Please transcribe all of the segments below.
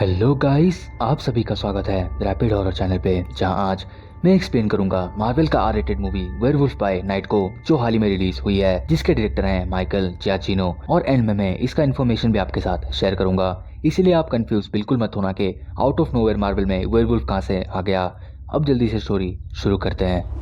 Hello guys, आप सभी का स्वागत है रैपिड हॉरर चैनल पे, जहां आज मैं एक्सप्लेन करूंगा मार्वल का R rated movie Werewolf by Night को, जो हाल ही में रिलीज हुई है, जिसके डायरेक्टर हैं माइकल जियाचिनो। और एंड में मैं इसका इन्फॉर्मेशन भी आपके साथ शेयर करूंगा, इसीलिए आप कंफ्यूज बिल्कुल मत होना कि आउट ऑफ नोवेयर मार्वल में वेयरवुल्फ कहां से आ गया। अब जल्दी से स्टोरी शुरू करते हैं।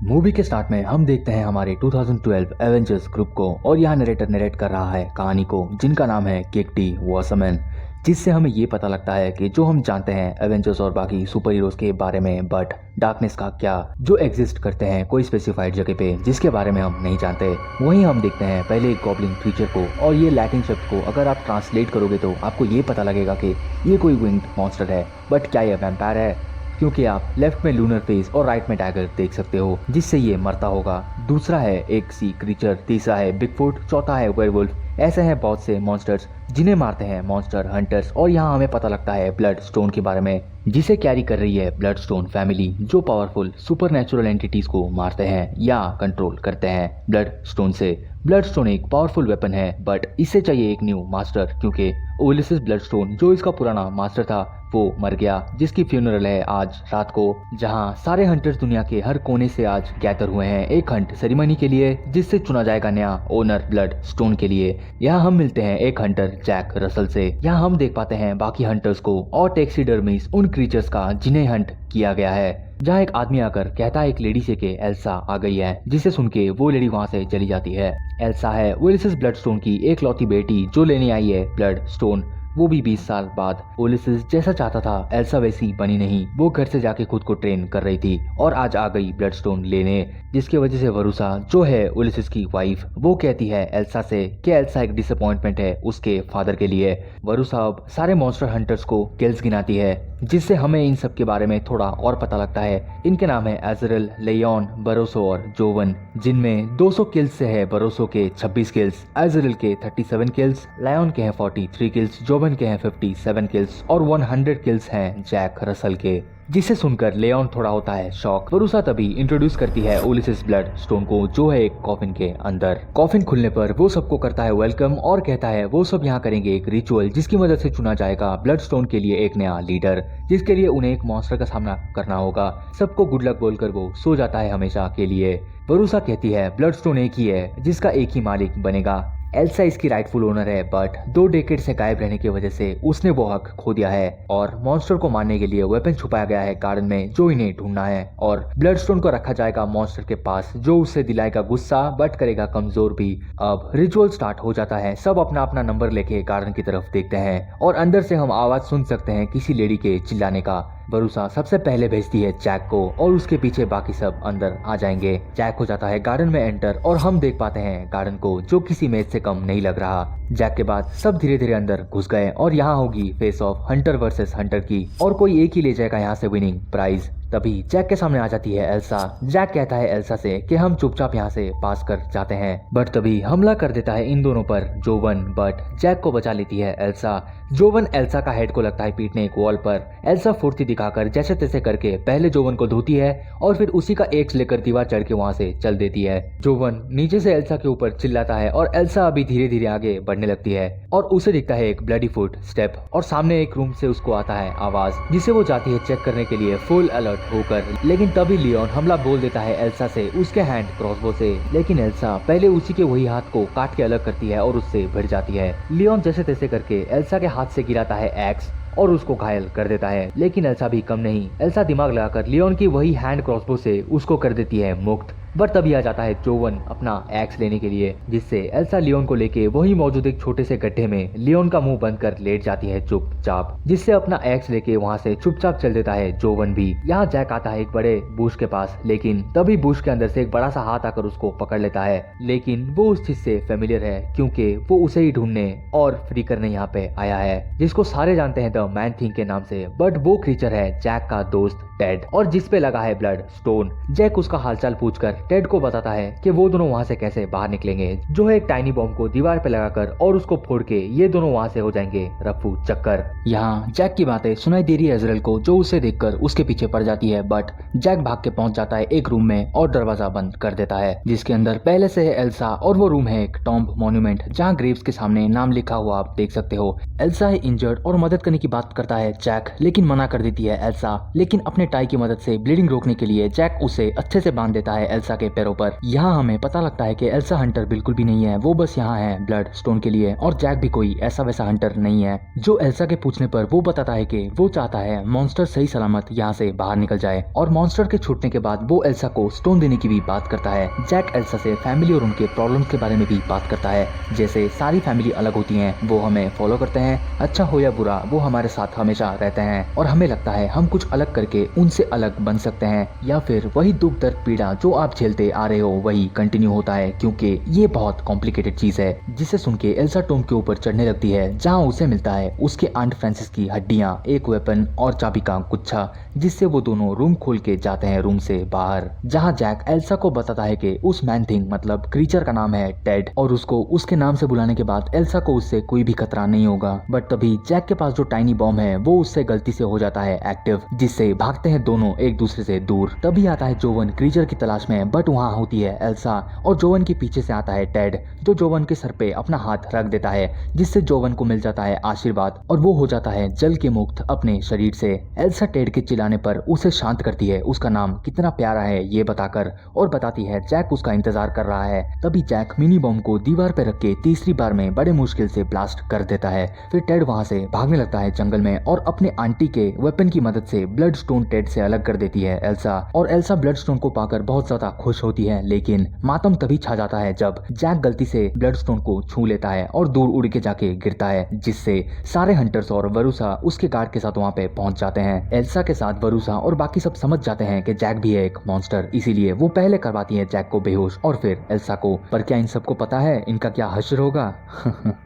मूवी के स्टार्ट में हम देखते हैं हमारे 2012 एवेंजर्स ग्रुप को, और यहाँ नरेटर नरेट कर रहा है कहानी को, जिनका नाम है केकटी वॉसमैन, जिससे हमें ये पता लगता है कि जो हम जानते हैं एवेंजर्स और बाकी सुपर हीरोज के बारे में, बट डार्कनेस का क्या, जो एग्जिस्ट करते हैं कोई स्पेसिफाइड जगह पे जिसके बारे में हम नहीं जानते। वहीं हम देखते हैं पहले एक गॉब्लिन क्रीचर को, और ये लैटिन शब्द को अगर आप ट्रांसलेट करोगे तो आपको ये पता लगेगा कि ये कोई विंग्ड मॉन्स्टर है, बट क्या ये वैम्पायर है, क्योंकि आप लेफ्ट में लूनर फेस और राइट में टाइगर देख सकते हो, जिससे ये मरता होगा। दूसरा है एक सी क्रीचर, तीसरा है बिगफुट, चौथा है वेयरवुल्फ। ऐसे हैं बहुत से मॉन्स्टर्स जिन्हें मारते हैं मॉन्स्टर हंटर्स। और यहाँ हमें पता लगता है ब्लड स्टोन के बारे में, जिसे कैरी कर रही है ब्लड स्टोन फैमिली, जो पावरफुल सुपरनैचुरल एंटिटीज को मारते हैं या कंट्रोल करते हैं ब्लड स्टोन से। ब्लड स्टोन एक पावरफुल वेपन है, बट इसे चाहिए एक न्यू मास्टर, क्योंकि ओलिसिस ब्लड स्टोन जो इसका पुराना मास्टर था वो मर गया, जिसकी फ्यूनरल है आज रात को, जहां सारे हंटर्स दुनिया के हर कोने से आज गैदर हुए हैं एक हंट सेरेमनी के लिए, जिससे चुना जाएगा नया ओनर ब्लड स्टोन के लिए। यहाँ हम मिलते हैं एक हंटर जैक रसल से। यहाँ हम देख पाते हैं बाकी हंटर्स को और टैक्सीडर्मीज उन क्रीचर्स का जिन्हें हंट किया गया है। जहाँ एक आदमी आकर कहता है एक लेडी से कि एल्सा आ गई है, जिसे सुन के वो लेडी वहाँ से चली जाती है। एल्सा है ओलिसिस ब्लड स्टोन की एक लौती बेटी जो लेने आई है ब्लड स्टोन, वो भी 20 साल बाद। ओलिसिस जैसा चाहता था एल्सा वैसी बनी नहीं, वो घर से जाके खुद को ट्रेन कर रही थी और आज आ गई ब्लड स्टोन लेने, जिसकी वजह से वरुसा जो है ओलिसिस की वाइफ, वो कहती है एल्सा से कि एल्सा एक डिसअपॉइंटमेंट है उसके फादर के लिए। वरुसा अब सारे मॉन्स्टर हंटर्स को किल्स गिनाती है, जिससे हमें इन सब के बारे में थोड़ा और पता लगता है। इनके नाम है एजरल, लेयोन, बरोसो और जोवन, जिनमें 200 किल्स से है बरोसो के 26 किल्स, एजरल के 37 किल्स, लेयोन के हैं 43 किल्स, जोवन के हैं 57 किल्स और 100 किल्स हैं जैक रसल के, जिसे सुनकर लेयोन थोड़ा होता है शॉक। वरुसा तभी इंट्रोड्यूस करती है ओलिसिस ब्लड स्टोन को, जो है एक कॉफिन के अंदर। कॉफिन खुलने पर वो सबको करता है वेलकम और कहता है वो सब यहाँ करेंगे एक रिचुअल, जिसकी मदद से चुना जाएगा ब्लड स्टोन के लिए एक नया लीडर, जिसके लिए उन्हें एक मॉन्स्टर का सामना करना होगा। सबको गुड लक बोलकर वो सो जाता है हमेशा के लिए। वरुसा कहती है ब्लड स्टोन एक ही है जिसका एक ही मालिक बनेगा। एल्सा इसकी राइटफुल ओनर है, बट 2 डेकेड से गायब रहने की वजह से उसने वो हक खो दिया है, और मॉन्स्टर को मारने के लिए वेपन छुपाया गया है गार्डन में जो इन्हें ढूंढना है, और ब्लड स्टोन को रखा जाएगा मॉन्स्टर के पास, जो उससे दिलाएगा गुस्सा बट करेगा कमजोर भी। अब रिचुअल स्टार्ट हो जाता है, सब अपना अपना नंबर लेके गार्डन की तरफ देखते हैं, और अंदर से हम आवाज सुन सकते हैं किसी लेडी के चिल्लाने का। वरुसा सबसे पहले भेजती है जैक को, और उसके पीछे बाकी सब अंदर आ जाएंगे। जैक हो जाता है गार्डन में एंटर, और हम देख पाते हैं गार्डन को, जो किसी मैच से कम नहीं लग रहा। जैक के बाद सब धीरे धीरे अंदर घुस गए, और यहाँ होगी face of Hunter versus Hunter की, और कोई एक ही ले जाएगा यहाँ से विनिंग प्राइज। तभी जैक के सामने आ जाती है एल्सा। जैक कहता है एल्सा से कि हम चुपचाप यहाँ से पास कर जाते हैं, बट तभी हमला कर देता है इन दोनों पर जोवन, बट जैक को बचा लेती है एल्सा। जोवन एल्सा का हेड को लगता है पीटने एक वॉल पर। एल्सा फुर्ती दिखाकर जैसे तैसे करके पहले जोवन को धोती है, और फिर उसी का एक्स लेकर दीवार चढ़ के वहाँ से चल देती है। जोवन नीचे से एल्सा के ऊपर चिल्लाता है, और एल्सा अभी धीरे धीरे आगे बढ़ने लगती है, और उसे दिखता है एक ब्लडी फुट स्टेप, और सामने एक रूम से उसको आता है आवाज, जिसे वो जाती है चेक करने के लिए फुल अलर्ट होकर। लेकिन तभी लियोन हमला बोल देता है एल्सा से उसके हैंड क्रॉसबो से, लेकिन एल्सा पहले उसी के वही हाथ को काट के अलग करती है और उससे भिड़ जाती है। लियोन जैसे तैसे करके एल्सा के हाथ से गिराता है एक्स और उसको घायल कर देता है, लेकिन एल्सा भी कम नहीं। एल्सा दिमाग लगाकर लियोन की वही हैंड क्रॉसबो से उसको कर देती है मुक्त। बट तभी आ जाता है जोवन अपना एक्स लेने के लिए, जिससे एल्सा लियोन को लेके वही मौजूद एक छोटे से गड्ढे में लियोन का मुंह बंद कर लेट जाती है चुपचाप, जिससे अपना एक्स लेके वहाँ से चुपचाप चल देता है जोवन भी। यहाँ जैक आता है एक बड़े बुश के पास, लेकिन तभी बुश के अंदर से एक बड़ा सा हाथ आकर उसको पकड़ लेता है, लेकिन वो उस चीज से फेमिलियर है क्योंकि वो उसे ही ढूंढने और फ्री करने यहाँ पे आया है, जिसको सारे जानते हैं द मैन थिंग के नाम से। बट वो क्रीचर है जैक का दोस्त टेड, और जिसपे लगा है ब्लड स्टोन। जैक उसका हालचाल पूछकर टेड को बताता है कि वो दोनों वहाँ से कैसे बाहर निकलेंगे, जो है एक टाइनी बॉम्ब को दीवार पे लगाकर और उसको फोड़ के ये दोनों वहाँ से हो जाएंगे रफू चक्कर। यहाँ जैक की बातें सुनाई दे रही है एजरल को, जो उसे देखकर उसके पीछे पड़ जाती है, बट जैक भाग के पहुंच जाता है एक रूम में और दरवाजा बंद कर देता है, जिसके अंदर पहले से है एल्सा और वो रूम है एक टॉम्ब मॉन्यूमेंट जहाँ ग्रेव्स के सामने नाम लिखा हुआ आप देख सकते हो। एल्सा है इंजर्ड और मदद करने की बात करता है जैक, लेकिन मना कर देती है एल्सा, लेकिन अपने टाई की मदद से ब्लीडिंग रोकने के लिए जैक उसे अच्छे से बांध देता है एल्सा के पैरों पर। यहाँ हमें पता लगता है कि एल्सा हंटर बिल्कुल भी नहीं है, वो बस यहाँ है ब्लड स्टोन के लिए, और जैक भी कोई ऐसा वैसा हंटर नहीं है। जो एल्सा के पूछने पर वो बताता है कि वो चाहता है मॉन्स्टर सही सलामत यहाँ से बाहर निकल जाए, और मॉन्स्टर के छूटने के बाद वो एल्सा को स्टोन देने की भी बात करता है। जैक एल्सा से फैमिली और उनके प्रॉब्लम्स के बारे में भी बात करता है, जैसे सारी फैमिली अलग होती है, वो हमें फॉलो करते हैं, अच्छा हो या बुरा वो हमारे साथ हमेशा रहते हैं, और हमें लगता है हम कुछ अलग करके उनसे अलग बन सकते हैं, या फिर वही दुख दर्द पीड़ा जो आप झेलते आ रहे हो वही कंटिन्यू होता है, क्योंकि ये बहुत कॉम्प्लिकेटेड चीज है। जिसे सुन के एल्सा टॉम के ऊपर चढ़ने लगती है, जहाँ उसे मिलता है उसके आंट फ्रांसिस की हड्डियां, एक वेपन और चाबी का गुच्छा, जिससे वो दोनों रूम खोल के जाते हैं रूम से बाहर, जहाँ जैक एल्सा को बताता है कि उस मैन थिंग मतलब क्रीचर का नाम है टेड, और उसको उसके नाम से बुलाने के बाद एल्सा को उससे कोई भी खतरा नहीं होगा। बट तभी जैक के पास जो टाइनी बॉम्ब है वो उससे गलती से हो जाता है एक्टिव, जिससे भागते हैं दोनों एक दूसरे से दूर। तभी आता है जोवन क्रीचर की तलाश में, बट वहाँ होती है एल्सा, और जोवन के पीछे से आता है टेड, जो जोवन के सर पे अपना हाथ रख देता है, जिससे जोवन को मिल जाता है आशीर्वाद और वो हो जाता है जल के मुक्त अपने शरीर से। एल्सा टेड के चिल्लाने पर उसे शांत करती है, उसका नाम कितना प्यारा है ये बताकर, और बताती है जैक उसका इंतजार कर रहा है। तभी जैक मिनी बॉम्ब को दीवार पर रख के तीसरी बार में बड़े मुश्किल से ब्लास्ट कर देता है। फिर टेड वहाँ से भागने लगता है जंगल में, और अपने आंटी के वेपन की मदद से ब्लड स्टोन टेड से अलग कर देती है एल्सा, और एल्सा ब्लड स्टोन को पाकर बहुत ज्यादा खुश होती है, लेकिन मातम तभी छा जाता है जब जैक गलती से ब्लड स्टोन को छू लेता है और दूर उड़ के जाके गिरता है, जिससे सारे हंटर्स और वरुसा उसके गार्ड के साथ वहाँ पे पहुंच जाते हैं। एल्सा के साथ वरुसा और बाकी सब समझ जाते हैं कि जैक भी है एक मॉन्स्टर, इसीलिए वो पहले करवाती है जैक को बेहोश और फिर एल्सा को। पर क्या इन सबको पता है इनका क्या हश्र होगा?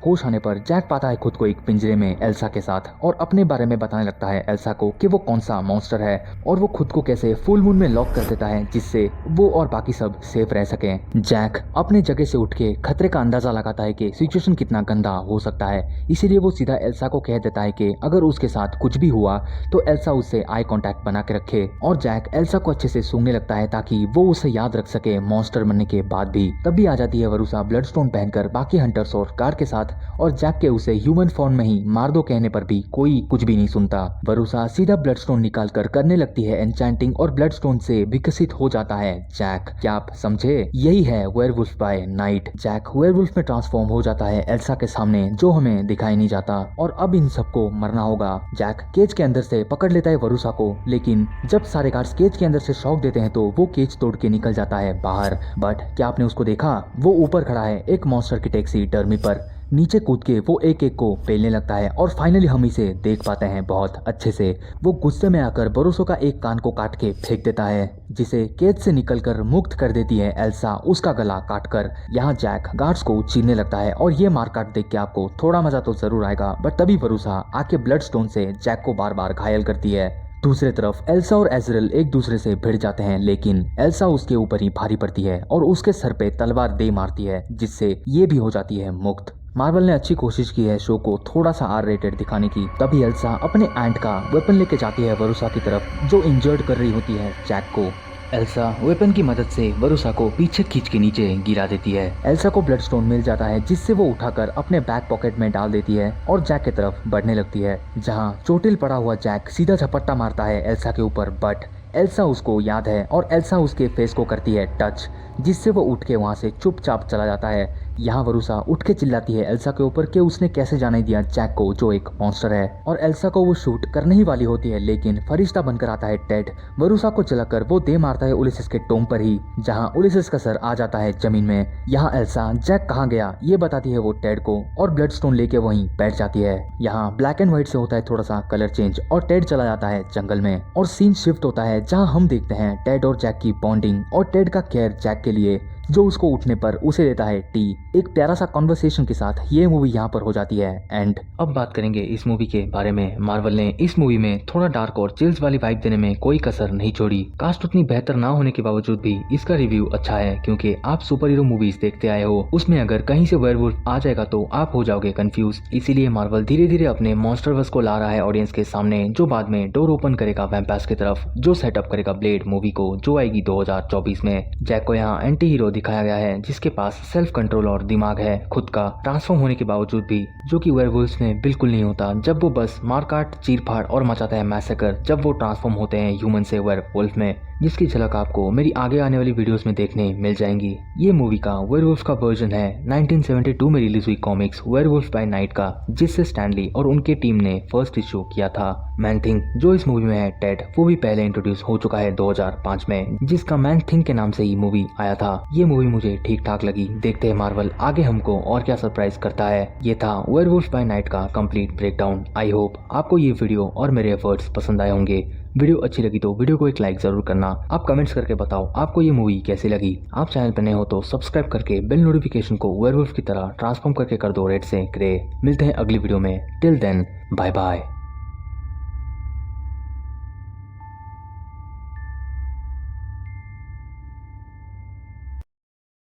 होश आने पर जैक पाता है खुद को एक पिंजरे में एल्सा के साथ, और अपने बारे में बताने लगता है एल्सा को कि वो कौन सा मॉन्स्टर है, और वो खुद को कैसे फुल मून में लॉक कर देता है, जिससे वो और बाकी सब सेफ रह सके। जैक अपने जगह से उठ के खतरे का अंदाजा लगाता है कि सिचुएशन कितना गंदा हो सकता है, इसीलिए वो सीधा एल्सा को कह देता है कि अगर उसके साथ कुछ भी हुआ तो एल्सा उससे आई कांटेक्ट बना के रखे, और जैक एल्सा को अच्छे से सूंघने लगता है ताकि वो उसे याद रख सके मॉन्स्टर बनने के बाद भी। तभी आ जाती है वरुसा ब्लड स्टोन पहनकर बाकी हंटर्स और गार्ड के साथ, और जैक के उसे ह्यूमन फॉर्म में ही मार दो कहने पर भी कोई कुछ भी नहीं सुनता। वरुसा सीधा ब्लड स्टोन निकाल कर करने लगती है एन्चेंटिंग, और ब्लड स्टोन से विकसित हो जाता है जैक। क्या आप समझे? यही है Werewolf by Night. Jack Werewolf में ट्रांसफॉर्म हो जाता है एल्सा के सामने, जो हमें दिखाई नहीं जाता, और अब इन सबको मरना होगा। जैक केज के अंदर से पकड़ लेता है वरुसा को, लेकिन जब सारे गार्ड्स केज के अंदर से शॉक देते हैं तो वो केज तोड़ के निकल जाता है बाहर। बट क्या आपने उसको देखा? वो ऊपर खड़ा है एक मॉन्स्टर की टैक्सी डर्मी पर, नीचे कूद के वो एक एक को पेलने लगता है, और फाइनली हम इसे देख पाते हैं बहुत अच्छे से। वो गुस्से में आकर बरोसो का एक कान को काट के फेंक देता है, जिसे कैद से निकलकर मुक्त कर देती है एल्सा उसका गला काटकर। यहाँ जैक गार्ड्स को चीरने लगता है, और ये मारकाट देख के आपको थोड़ा मजा तो जरूर आएगा, बट तभी वरुसा आके ब्लड स्टोन से जैक को बार बार घायल करती है। दूसरी तरफ एल्सा और एजरल एक दूसरे से भिड़ जाते हैं, लेकिन एल्सा उसके ऊपर ही भारी पड़ती है और उसके सर पे तलवार दे मारती है, जिससे ये भी हो जाती है मुक्त। मार्वल ने अच्छी कोशिश की है शो को थोड़ा सा आर रेटेड दिखाने की। तभी एल्सा अपने एंट का वेपन लेके जाती है वरुसा की तरफ, जो इंजर्ड कर रही होती है जैक को। एल्सा वेपन की मदद से वरुसा को पीछे खींच के नीचे गिरा देती है। एल्सा को ब्लड स्टोन मिल जाता है, जिससे वो उठाकर अपने बैक पॉकेट में डाल देती है और जैक की तरफ बढ़ने लगती है, जहां चोटिल पड़ा हुआ जैक सीधा झपट्टा मारता है एल्सा के ऊपर, बट एल्सा उसको याद है और एल्सा उसके फेस को करती है टच, जिससे वो उठ के वहाँ से चुपचाप चला जाता है। यहाँ वरुसा उठ के चिल्लाती है एल्सा के ऊपर कि उसने कैसे जाने दिया जैक को, जो एक मॉन्स्टर है, और एल्सा को वो शूट करने ही वाली होती है, लेकिन फरिश्ता बनकर आता है टेड। वरुसा को चलाकर वो दे मारता है उलिसिस के टोंग पर ही, जहाँ उलिसिस का सर आ जाता है जमीन में। यहाँ एल्सा जैक कहाँ गया ये बताती है वो टेड को, और ब्लड स्टोन लेके वहीं बैठ जाती है। यहाँ ब्लैक एंड व्हाइट से होता है थोड़ा सा कलर चेंज, और टेड चला जाता है जंगल में, और सीन शिफ्ट होता है जहाँ हम देखते हैं टेड और जैक की बॉन्डिंग और टेड का केयर जैक के लिए, जो उसको उठने पर उसे देता है टी। एक प्यारा सा कॉन्वर्सेशन के साथ ये मूवी यहाँ पर हो जाती है एंड। अब बात करेंगे इस मूवी के बारे में। मार्वल ने इस मूवी में थोड़ा डार्क और चिल्स वाली वाइब देने में कोई कसर नहीं छोड़ी। कास्ट उतनी बेहतर ना होने के बावजूद भी इसका रिव्यू अच्छा है, क्योंकि आप सुपर हीरो मूवीज देखते आए हो, उसमें अगर कहीं से वेयरवुल्फ आ जाएगा तो आप हो जाओगे कंफ्यूज। इसीलिए मार्वल धीरे धीरे अपने मॉन्स्टरवर्स को ला रहा है ऑडियंस के सामने, जो बाद में डोर ओपन करेगा वैम्पायर्स की तरफ, जो सेटअप करेगा ब्लेड मूवी को, जो आएगी 2024 में। जैक को यहाँ एंटी हीरो दिखाया गया है जिसके पास सेल्फ कंट्रोल और दिमाग है खुद का, ट्रांसफॉर्म होने के बावजूद भी, जो कि वेयरवुल्व्स में बिल्कुल नहीं होता। जब वो बस मारकाट चीरफाड़ और मचाता है मैसेकर जब वो ट्रांसफॉर्म होते हैं ह्यूमन से वेयरवुल्फ में, जिसकी झलक आपको मेरी आगे आने वाली वीडियोस में देखने मिल जाएंगी। ये मूवी का वेयरवुल्फ का वर्जन है 1972 में रिलीज हुई कॉमिक्स वेयरवुल्फ बाय नाइट का, जिससे स्टैनली और उनके टीम ने फर्स्ट इशू किया था। मैन थिंग जो इस मूवी में है टेड, वो भी पहले इंट्रोड्यूस हो चुका है 2005 में, जिसका मैन थिंग के नाम से ही मूवी आया था। ये मूवी मुझे ठीक ठाक लगी। देखते हैं मार्वल आगे हमको और क्या सरप्राइज करता है। ये था वेयरवुल्फ बाय नाइट का कंप्लीट ब्रेकडाउन। आई होप आपको ये वीडियो और मेरे एफर्ट्स पसंद आए होंगे। वीडियो अच्छी लगी तो वीडियो को एक लाइक जरूर करना। आप कमेंट्स करके बताओ आपको ये मूवी कैसी लगी। आप चैनल पर नए हो तो सब्सक्राइब करके बेल नोटिफिकेशन को वेयरवुल्फ की तरह ट्रांसफॉर्म करके कर दो रेड से ग्रे। मिलते हैं अगली वीडियो में। Till then bye bye.